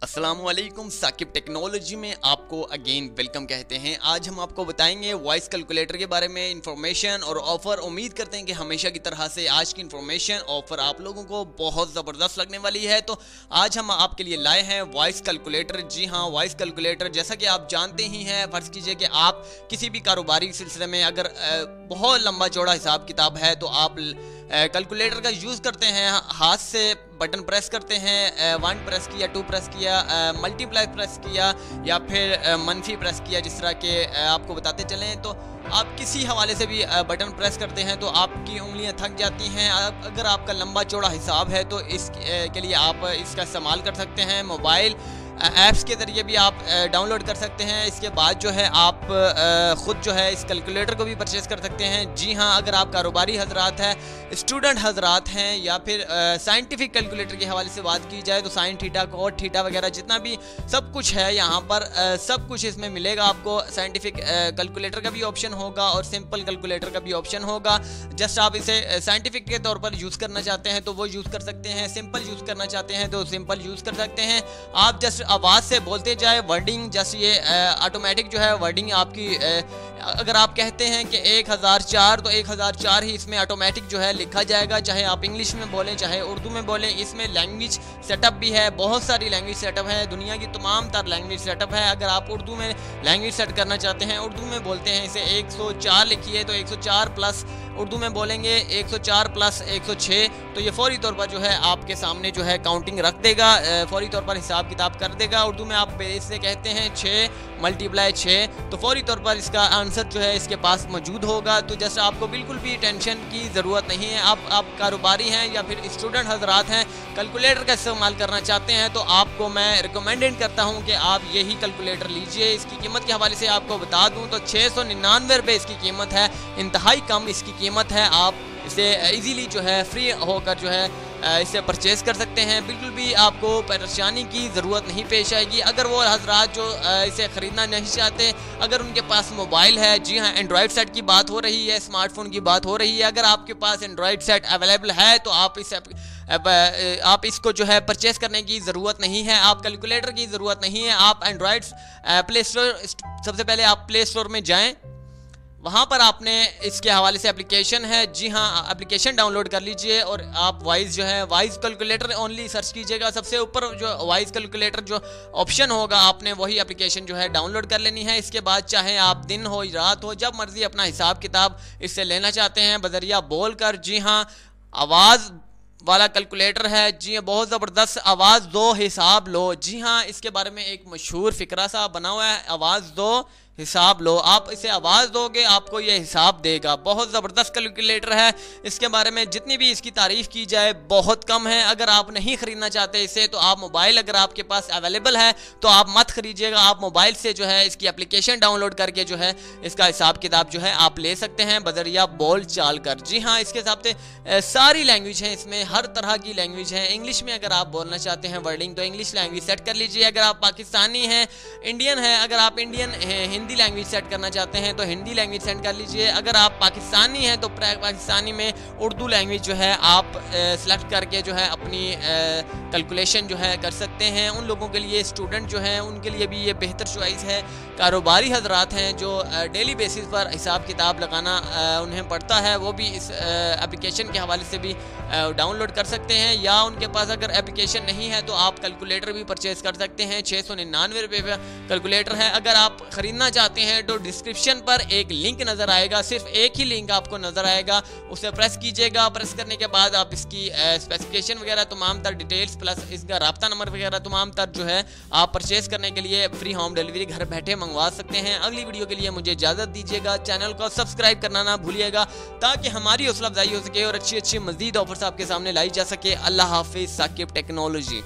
अस्सलामुअलैकुम। साकिब टेक्नोलॉजी में आपको अगेन वेलकम कहते हैं। आज हम आपको बताएंगे वॉइस कैलकुलेटर के बारे में इंफॉर्मेशन और ऑफ़र। उम्मीद करते हैं कि हमेशा की तरह से आज की इंफॉर्मेशन ऑफ़र आप लोगों को बहुत ज़बरदस्त लगने वाली है। तो आज हम आपके लिए लाए हैं वॉइस कैलकुलेटर। जी हाँ, वॉइस कैलकुलेटर जैसा कि आप जानते ही हैं, फ़र्ज़ कीजिए कि आप किसी भी कारोबारी सिलसिले में अगर बहुत लंबा चौड़ा हिसाब किताब है तो आप कैलकुलेटर का यूज़ करते हैं। हाथ से बटन प्रेस करते हैं, 1 प्रेस किया, 2 प्रेस किया, मल्टीप्लाई प्रेस किया या फिर मनफी प्रेस किया, जिस तरह के आपको बताते चलें। तो आप किसी हवाले से भी बटन प्रेस करते हैं तो आपकी उंगलियां थक जाती हैं। अगर आपका लंबा चौड़ा हिसाब है तो इस के लिए आप इसका इस्तेमाल कर सकते हैं। मोबाइल ऐप्स के ज़रिए भी आप डाउनलोड कर सकते हैं। इसके बाद जो है आप ख़ुद जो है इस कैलकुलेटर को भी परचेज़ कर सकते हैं। जी हाँ, अगर आप कारोबारी हजरात हैं, स्टूडेंट हजरात हैं या फिर साइंटिफिक कैलकुलेटर के हवाले से बात की जाए तो साइन थीटा, कोट थीटा वगैरह जितना भी सब कुछ है यहाँ पर सब कुछ इसमें मिलेगा आपको। साइंटिफिक कैलकुलेटर का भी ऑप्शन होगा और सिंपल कैलकुलेटर का भी ऑप्शन होगा। जस्ट आप इसे साइंटिफिक के तौर पर यूज़ करना चाहते हैं तो वो यूज़ कर सकते हैं, सिंपल यूज़ करना चाहते हैं तो सिंपल यूज़ कर सकते हैं। आप जस्ट आवाज़ से बोलते जाए, वर्डिंग जस्ट ये ऑटोमेटिक जो है वर्डिंग आपकी अगर आप कहते हैं कि 1004 तो 1004 ही इसमें ऑटोमेटिक जो है लिखा जाएगा, चाहे आप इंग्लिश में बोलें चाहे उर्दू में बोलें। इसमें लैंग्वेज सेटअप भी है, बहुत सारी लैंग्वेज सेटअप है, दुनिया की तमाम तर लैंग्वेज सेटअप है। अगर आप उर्दू में लैंग्वेज सेट करना चाहते हैं, उर्दू में बोलते हैं इसे 104 लिखिए तो 104 प्लस उर्दू में बोलेंगे 104 प्लस 106 तो ये फौरी तौर पर जो है आपके सामने जो है काउंटिंग रख देगा, फौरी तौर पर हिसाब किताब कर देगा। उर्दू में आप इससे कहते हैं 6 मल्टीप्लाई 6 तो फौरी तौर पर इसका आंसर जो है इसके पास मौजूद होगा। तो जैसे आपको बिल्कुल भी टेंशन की ज़रूरत नहीं है। आप कारोबारी हैं या फिर स्टूडेंट हजरात हैं, कैलकुलेटर का इस्तेमाल करना चाहते हैं तो आपको मैं रिकमेंडेड करता हूं कि आप यही कैलकुलेटर लीजिए। इसकी कीमत के हवाले से आपको बता दूं तो 699 रुपये इसकी कीमत है, इंतहाई कम इसकी कीमत है। आप इसे इजीली जो है फ्री होकर जो है इसे परचेज़ कर सकते हैं। बिल्कुल भी आपको परेशानी की ज़रूरत नहीं पेश आएगी। अगर वो हजरात जो इसे ख़रीदना नहीं चाहते, अगर उनके पास मोबाइल है, जी हाँ एंड्रॉयड सेट की बात हो रही है, स्मार्टफोन की बात हो रही है, अगर आपके पास एंड्रॉयड सेट अवेलेबल है तो आप इसको जो है परचेज़ करने की ज़रूरत नहीं है, आप कैलकुलेटर की ज़रूरत नहीं है। आप एंड्रॉयड प्ले स्टोर, सबसे पहले आप प्ले स्टोर में जाएँ, वहाँ पर आपने इसके हवाले से एप्लीकेशन है, जी हाँ एप्लीकेशन डाउनलोड कर लीजिए और आप वॉइस जो है वॉइस कैलकुलेटर ओनली सर्च कीजिएगा। सबसे ऊपर जो वॉइस कैलकुलेटर जो ऑप्शन होगा आपने वही एप्लीकेशन जो है डाउनलोड कर लेनी है। इसके बाद चाहे आप दिन हो रात हो, जब मर्जी अपना हिसाब किताब इससे लेना चाहते हैं बजरिया बोल कर। जी हाँ, आवाज़ वाला कैलकुलेटर है, जी हाँ बहुत ज़बरदस्त। आवाज़ दो हिसाब लो, जी हाँ इसके बारे में एक मशहूर फ़िक्रा सा बना हुआ है, आवाज़ दो हिसाब लो। आप इसे आवाज़ दोगे आपको ये हिसाब देगा। बहुत ज़बरदस्त कैलकुलेटर है, इसके बारे में जितनी भी इसकी तारीफ़ की जाए बहुत कम है। अगर आप नहीं ख़रीदना चाहते इसे तो आप मोबाइल अगर आपके पास अवेलेबल है तो आप मत ख़रीजिएगा। आप मोबाइल से जो है इसकी एप्लीकेशन डाउनलोड करके जो है इसका हिसाब किताब जो है आप ले सकते हैं बजरिया बोल चाल कर। जी हाँ, इसके हिसाब से सारी लैंग्वेज हैं, इसमें हर तरह की लैंग्वेज है। इंग्लिश में अगर आप बोलना चाहते हैं वर्डिंग तो इंग्लिश लैंग्वेज सेट कर लीजिए। अगर आप पाकिस्तानी हैं, इंडियन है, अगर आप इंडियन हिंदी लैंग्वेज सेट करना चाहते हैं तो हिंदी लैंग्वेज सेट कर लीजिए। अगर आप पाकिस्तानी हैं तो पाकिस्तानी में उर्दू लैंग्वेज जो है आप सेलेक्ट करके जो है अपनी कैलकुलेशन जो है कर सकते हैं। उन लोगों के लिए, स्टूडेंट जो हैं उनके लिए भी ये बेहतर चॉइस है। कारोबारी हजरात हैं जो डेली बेसिस पर हिसाब किताब लगाना उन्हें पड़ता है, वो भी इस एप्लीकेशन के हवाले से भी डाउनलोड कर सकते हैं। या उनके पास अगर एप्लीकेशन नहीं है तो आप कैलकुलेटर भी परचेज़ कर सकते हैं। 699 रुपये का कैलकुलेटर है। अगर आप ख़रीदना चाहते हैं तो डिस्क्रिप्शन पर एक लिंक नज़र आएगा, सिर्फ एक ही लिंक आपको नज़र आएगा, उसे प्रेस कीजिएगा। प्रेस करने के बाद आप इसकी स्पेसिफिकेशन वगैरह तमाम तर डिटेल्स प्लस इसका रब्ता नंबर वगैरह तमाम तर जो है आप परचेज़ करने के लिए फ्री होम डिलीवरी घर बैठे मंगवा सकते हैं। अगली वीडियो के लिए मुझे इजाज़त दीजिएगा। चैनल को सब्सक्राइब करना ना भूलिएगा ताकि हमारी हौसला अफजाई हो सके और अच्छी अच्छी मज़ीद ऑफर्स आपके सामने लाई जा सके। अल्लाह हाफिज़। साकिब टेक्नोलॉजी।